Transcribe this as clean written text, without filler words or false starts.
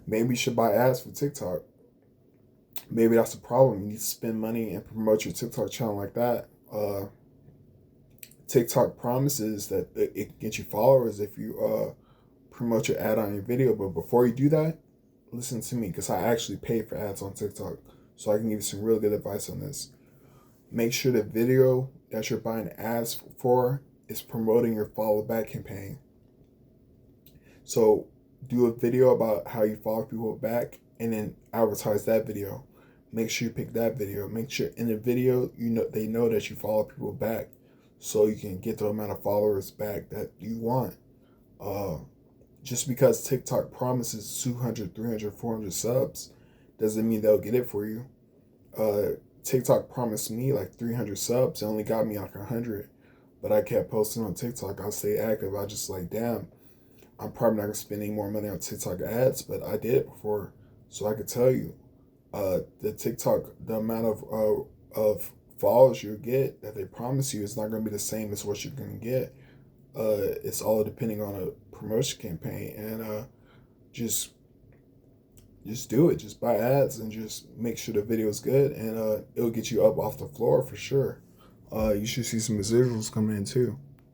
Maybe you should buy ads for TikTok. Maybe that's the problem. You need to spend money and promote your TikTok channel like that. TikTok promises that it can get you followers if you promote your ad on your video. But before you do that, listen to me, because I actually pay for ads on TikTok. So I can give you some real good advice on this. Make sure the video that you're buying ads for is promoting your follow back campaign. So do a video about how you follow people back and then advertise that video. Make sure you pick that video. Make sure in the video they know that you follow people back, so you can get the amount of followers back that you want. Uh, just because TikTok promises 200, 300, 400 subs doesn't mean they'll get it for you. TikTok promised me like 300 subs. It only got me like 100. But I kept posting on TikTok. I stayed active. I just like, damn, I'm probably not going to spend any more money on TikTok ads, but I did it before. So I could tell you, the amount of followers you get that they promise you is not going to be the same as what you're going to get. It's all depending on a promotion campaign, and just just do it. Just buy ads and just make sure the video is good, and it'll get you up off the floor for sure. You should see some residuals coming in too.